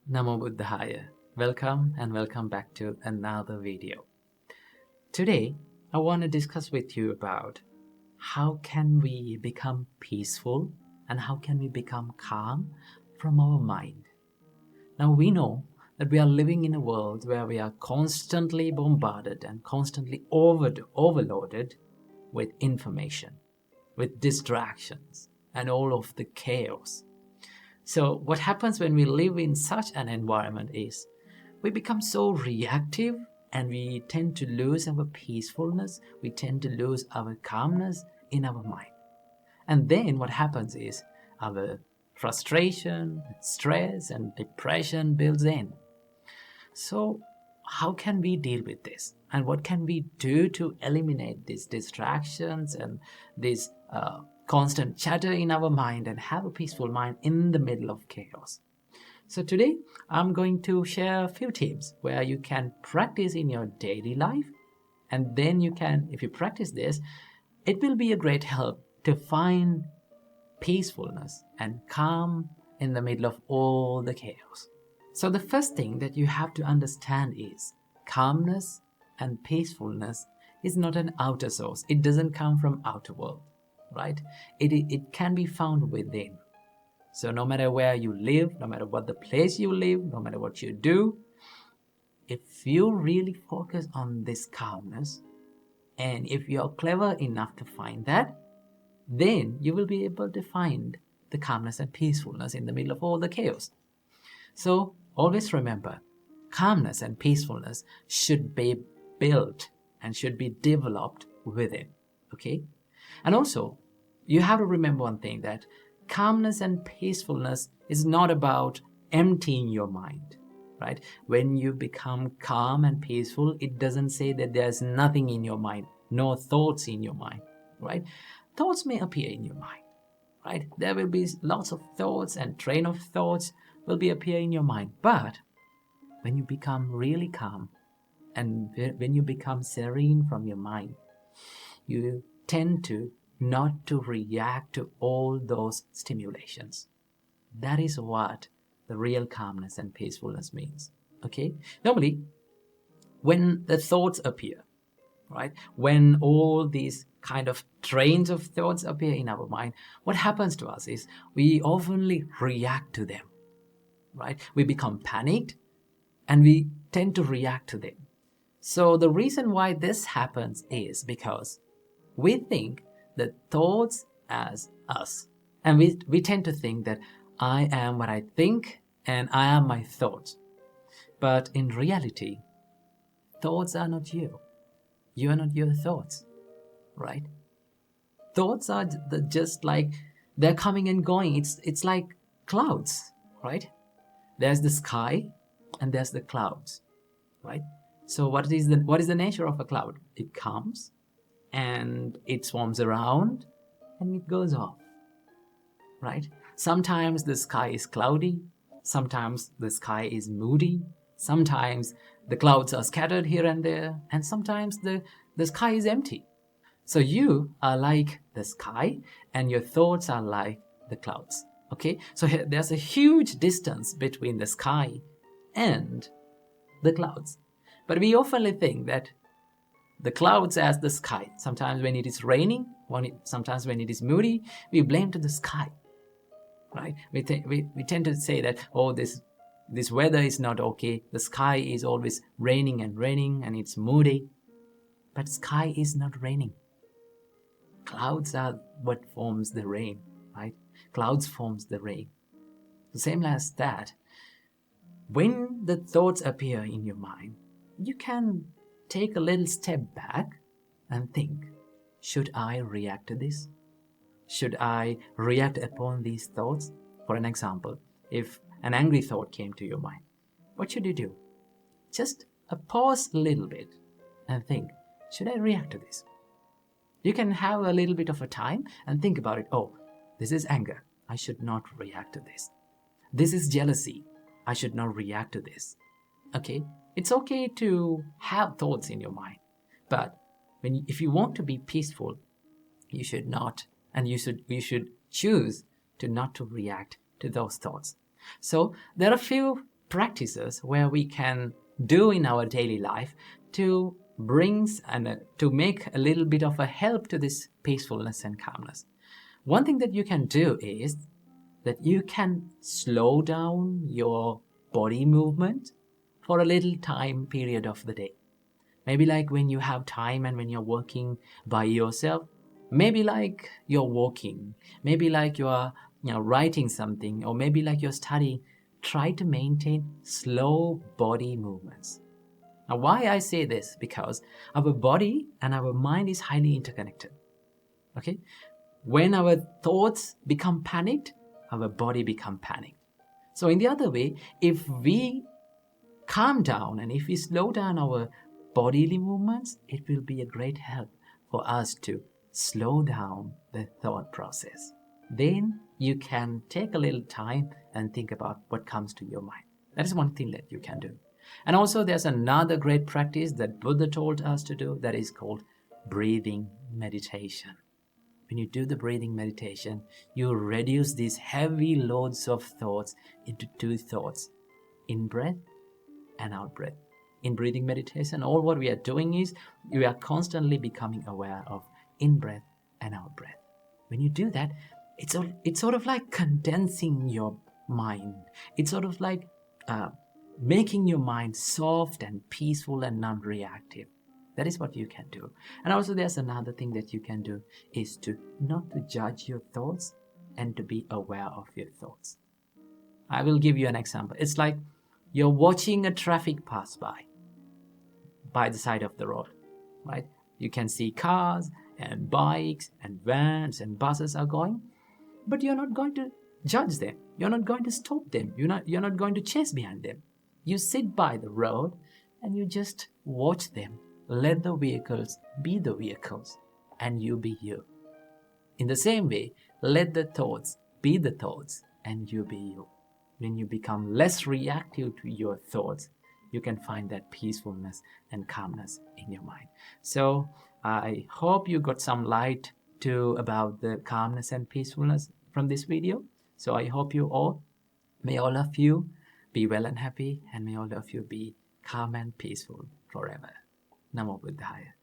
Namo Buddhaya. Welcome and welcome back to another video. Today, I want to discuss with you about how can we become peaceful and how can we become calm from our mind. Now we know that we are living in a world where we are constantly bombarded and constantly overloaded with information, with distractions and all of the chaos. So what happens when we live in such an environment is we become so reactive and we tend to lose our peacefulness, we tend to lose our calmness in our mind. And then what happens is our frustration, stress, and depression builds in. So how can we deal with this? And what can we do to eliminate these distractions and this constant chatter in our mind and have a peaceful mind in the middle of chaos? So today I'm going to share a few tips where you can practice in your daily life, and then you can, if you practice this, it will be a great help to find peacefulness and calm in the middle of all the chaos. So the first thing that you have to understand is calmness and peacefulness is not an outer source. It doesn't come from outer world, right? It can be found within. So no matter where you live, no matter what the place you live, no matter what you do, if you really focus on this calmness, and if you're clever enough to find that, then you will be able to find the calmness and peacefulness in the middle of all the chaos. So always remember, calmness and peacefulness should be built and should be developed within, okay? And also, you have to remember one thing, that calmness and peacefulness is not about emptying your mind, right? When you become calm and peaceful, it doesn't say that there's nothing in your mind, no thoughts in your mind, right? Thoughts may appear in your mind, right? There will be lots of thoughts and train of thoughts will be appear in your mind. But when you become really calm and when you become serene from your mind, you tend to not to react to all those stimulations. That is what the real calmness and peacefulness means, okay? Normally, when the thoughts appear, right? When all these kind of trains of thoughts appear in our mind, what happens to us is we oftenly react to them, right? We become panicked and we tend to react to them. So the reason why this happens is because we think the thoughts as us. And we tend to think that I am what I think and I am my thoughts. But in reality, thoughts are not you. You are not your thoughts, right? Thoughts are just like, they're coming and going. It's like clouds, right? There's the sky and there's the clouds, right? So what is the nature of a cloud? It comes and it swarms around and it goes off, right? Sometimes the sky is cloudy, sometimes the sky is moody, sometimes the clouds are scattered here and there, and sometimes the sky is empty. So you are like the sky and your thoughts are like the clouds, okay? So there's a huge distance between the sky and the clouds. But we often think that the clouds as the sky. Sometimes when it is raining, sometimes when it is moody, we blame to the sky, right? We tend to say that, oh, this weather is not okay. The sky is always raining and it's moody. But sky is not raining. Clouds are what forms the rain, right? Clouds forms the rain. The same as that, when the thoughts appear in your mind, you can take a little step back and think, should I react to this? Should I react upon these thoughts? For an example, if an angry thought came to your mind, what should you do? Just pause a little bit and think, should I react to this? You can have a little bit of a time and think about it. Oh, this is anger. I should not react to this. This is jealousy. I should not react to this. Okay? It's okay to have thoughts in your mind, but if you want to be peaceful, you should not, and you should choose to not to react to those thoughts. So there are a few practices where we can do in our daily life to bring and to make a little bit of a help to this peacefulness and calmness. One thing that you can do is that you can slow down your body movement for a little time period of the day. Maybe like when you have time and when you're working by yourself, maybe like you're walking, maybe like you're writing something, or maybe like you're studying. Try to maintain slow body movements. Now, why I say this? Because our body and our mind is highly interconnected. Okay? When our thoughts become panicked, our body become panicked. So in the other way, if we calm down and if we slow down our bodily movements, it will be a great help for us to slow down the thought process. Then you can take a little time and think about what comes to your mind. That is one thing that you can do. And also there's another great practice that Buddha told us to do, that is called breathing meditation. When you do the breathing meditation, you reduce these heavy loads of thoughts into 2 thoughts: in breath and out breath. In breathing meditation, all what we are doing is we are constantly becoming aware of in breath and out breath. When you do that, it's sort of like condensing your mind. It's sort of like making your mind soft and peaceful and non-reactive. That is what you can do. And also there's another thing that you can do, is to not to judge your thoughts and to be aware of your thoughts. I will give you an example. It's like you're watching a traffic pass by the side of the road, right? You can see cars and bikes and vans and buses are going, but you're not going to judge them. You're not going to stop them. You're not going to chase behind them. You sit by the road and you just watch them. Let the vehicles be the vehicles and you be you. In the same way, let the thoughts be the thoughts and you be you. When you become less reactive to your thoughts, you can find that peacefulness and calmness in your mind. So I hope you got some light about the calmness and peacefulness from this video. So I hope may all of you be well and happy, and may all of you be calm and peaceful forever. Namo Buddhaya.